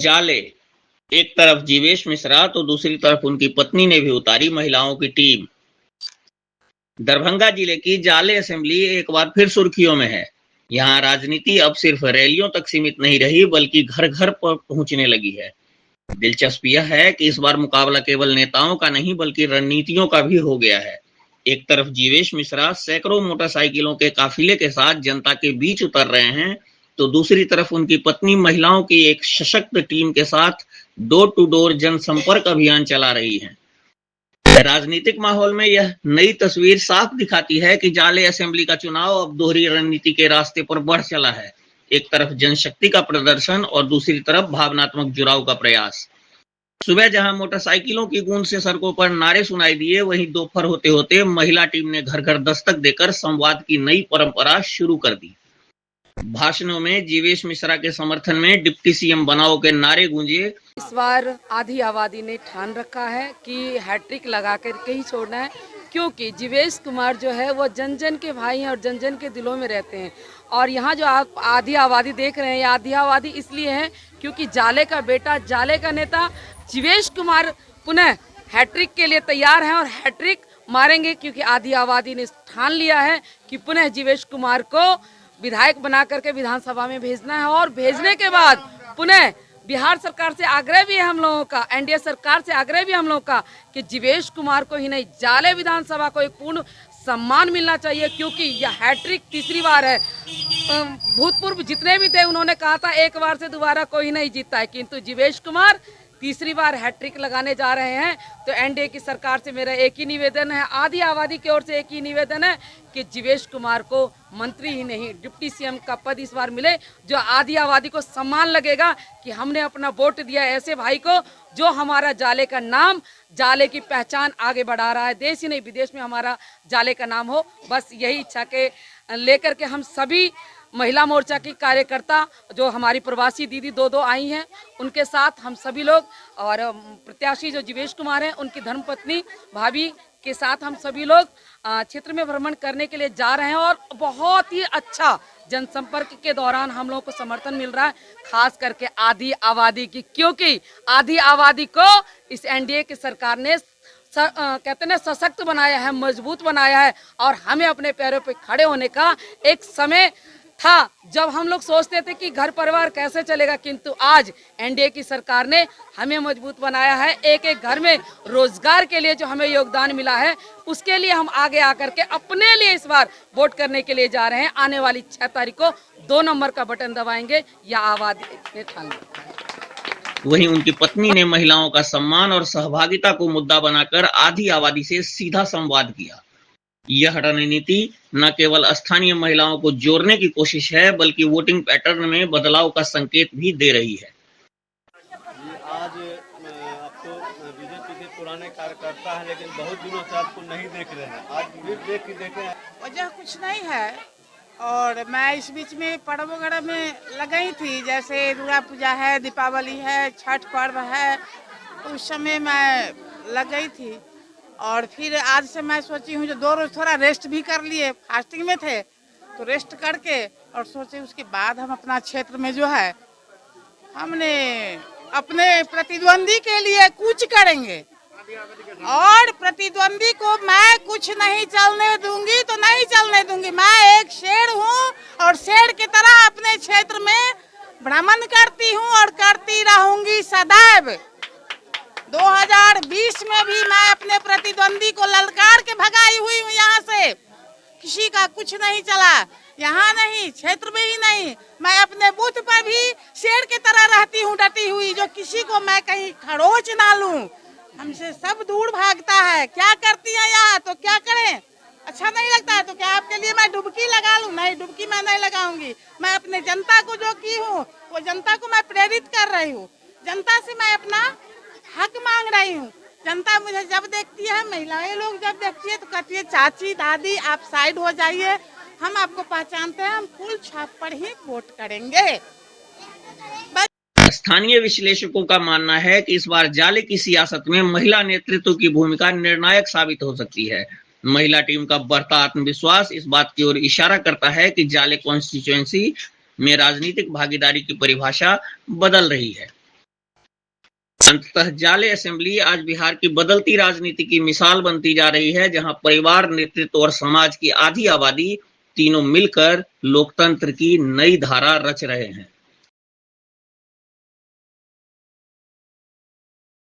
जाले, एक तरफ जीवेश मिश्रा तो दूसरी तरफ उनकी पत्नी ने भी उतारी महिलाओं की टीम। दरभंगा जिले की जाले असेंबली एक बार फिर सुर्खियों में है। यहाँ राजनीति अब सिर्फ रैलियों तक सीमित नहीं रही बल्कि घर घर पर पहुंचने लगी है। दिलचस्प यह है कि इस बार मुकाबला केवल नेताओं का नहीं बल्कि रणनीतियों का भी हो गया है। एक तरफ जीवेश मिश्रा सैकड़ों मोटरसाइकिलों के काफिले के साथ जनता के बीच उतर रहे हैं, तो दूसरी तरफ उनकी पत्नी महिलाओं की एक सशक्त टीम के साथ डोर टू डोर जनसंपर्क अभियान चला रही हैं। राजनीतिक माहौल में यह नई तस्वीर साफ दिखाती है कि जाले असेंबली का चुनाव अब दोहरी रणनीति के रास्ते पर बढ़ चला है। एक तरफ जनशक्ति का प्रदर्शन और दूसरी तरफ भावनात्मक जुड़ाव का प्रयास। सुबह जहां मोटरसाइकिलों की गूंज से सड़कों पर नारे सुनाई दिए, वहीं दोपहर होते होते महिला टीम ने घर घर दस्तक देकर संवाद की नई परंपरा शुरू कर दी। भाषणों में जीवेश मिश्रा के समर्थन में डिप्टी सीएम बनाओ के नारे गूंजे। इस बार आधी आबादी ने ठान रखा है कि हैट्रिक लगा करके ही छोड़ना है, क्योंकि जीवेश कुमार जो है वो जन जन के भाई हैं और जन जन के दिलों में रहते हैं। और यहाँ जो आप आधी आबादी देख रहे हैं, ये आधी आबादी इसलिए है क्योंकि जाले का बेटा, जाले का नेता जीवेश कुमार पुनः हैट्रिक के लिए तैयार हैं और हैट्रिक मारेंगे, क्योंकि आधी आबादी ने ठान लिया है कि पुनः जीवेश कुमार को विधायक बना करके विधानसभा में भेजना है। और भेजने के बाद पुनः बिहार सरकार से आग्रह भी है हम लोगों का, एनडीए सरकार से आग्रह भी हम लोगों का कि जीवेश कुमार को ही नहीं, जाले विधानसभा को एक पूर्ण सम्मान मिलना चाहिए, क्योंकि यह हैट्रिक तीसरी बार है। भूतपूर्व जितने भी थे उन्होंने कहा था एक बार से दोबारा कोई नहीं जीतता है, किंतु जीवेश कुमार तीसरी बार हैट्रिक लगाने जा रहे हैं। तो एनडीए की सरकार से मेरा एक ही निवेदन है, आधी आबादी की ओर से एक ही निवेदन है कि जीवेश कुमार को मंत्री ही नहीं डिप्टी सीएम का पद इस बार मिले, जो आधी आबादी को सम्मान लगेगा कि हमने अपना वोट दिया ऐसे भाई को जो हमारा जाले का नाम, जाले की पहचान आगे बढ़ा रहा है। देश ही नहीं विदेश में हमारा जाले का नाम हो, बस यही इच्छा के लेकर के हम सभी महिला मोर्चा की कार्यकर्ता जो हमारी प्रवासी दीदी दो आई हैं, उनके साथ हम सभी लोग और प्रत्याशी जो जीवेश कुमार हैं उनकी धर्मपत्नी भाभी के साथ हम सभी लोग क्षेत्र में भ्रमण करने के लिए जा रहे हैं। और बहुत ही अच्छा जनसंपर्क के दौरान हम लोगों को समर्थन मिल रहा है, खास करके आधी आबादी की, क्योंकि आधी आबादी को इस एनडीए की सरकार ने कहते हैं सशक्त बनाया है, मजबूत बनाया है। और हमें अपने पैरों पे खड़े होने का एक समय था जब हम लोग सोचते थे कि घर परिवार कैसे चलेगा, किंतु आज एनडीए की सरकार ने हमें मजबूत बनाया है। एक एक घर में रोजगार के लिए जो हमें योगदान मिला है, उसके लिए हम आगे आकर के अपने लिए इस बार वोट करने के लिए जा रहे हैं। आने वाली 6 तारीख को 2 नंबर का बटन दबाएंगे या आबादी ने ठान लिया। वहीं उनकी पत्नी ने महिलाओं का सम्मान और सहभागिता को मुद्दा बनाकर आधी आबादी से सीधा संवाद किया। यह रणनीति न केवल स्थानीय महिलाओं को जोड़ने की कोशिश है बल्कि वोटिंग पैटर्न में बदलाव का संकेत भी दे रही है। आज आप तो बीजेपी के पुराने कार्यकर्ता हैं, लेकिन बहुत दिनों से आपको नहीं देख रहे हैं, आज फिर देखे हैं। वजह कुछ नहीं है, और मैं इस बीच में पर्व वगैरह में लगाई थी, जैसे दुर्गा पूजा है, दीपावली है, छठ पर्व है, तो उस समय मैं लग गई थी। और फिर आज से मैं सोची हूँ जो 2 रोज थोड़ा रेस्ट भी कर लिए, फास्टिंग में थे तो रेस्ट करके, और सोचे उसके बाद हम अपना क्षेत्र में जो है हमने अपने प्रतिद्वंदी के लिए कुछ करेंगे, और प्रतिद्वंदी को मैं कुछ नहीं चलने दूंगी तो नहीं चलने दूंगी। मैं एक शेर हूँ और शेर की तरह अपने क्षेत्र में भ्रमण करती हूँ और करती रहूंगी सदैव। 2020 में भी मैं अपने प्रतिद्वंदी को ललकार के भगाई हुई हूँ यहाँ से, किसी का कुछ नहीं चला, यहाँ नहीं, क्षेत्र में ही नहीं, मैं अपने बूथ पर भी शेर की तरह रहती हूँ डटी हुई, जो किसी को मैं कहीं खरोच ना लूं। हमसे सब दूर भागता है, क्या करती है यहाँ, तो क्या करें, अच्छा नहीं लगता है तो क्या आपके लिए मैं डुबकी लगा लूं? नहीं, डुबकी मैं नहीं लगाऊंगी। मैं अपने जनता को जो की हूँ वो जनता को मैं प्रेरित कर रही हूँ, जनता से मैं अपना हक मांग रही हूँ। जनता मुझे जब देखती है, महिलाएं लोग जब देखती है तो कहती है चाची दादी आप साइड हो जाइए, हम आपको पहचानते हैं, हम फुल छाप पर ही वोट करेंगे। स्थानीय विश्लेषकों का मानना है कि इस बार जाले की सियासत में महिला नेतृत्व की भूमिका निर्णायक साबित हो सकती है। महिला टीम का बढ़ता आत्मविश्वास इस बात की ओर इशारा करता है कि जाले कॉन्स्टिट्यूएंसी में राजनीतिक भागीदारी की परिभाषा बदल रही है। अंततः जाले असेंबली आज बिहार की बदलती राजनीति की मिसाल बनती जा रही है, जहां परिवार, नेतृत्व और समाज की आधी आबादी तीनों मिलकर लोकतंत्र की नई धारा रच रहे हैं।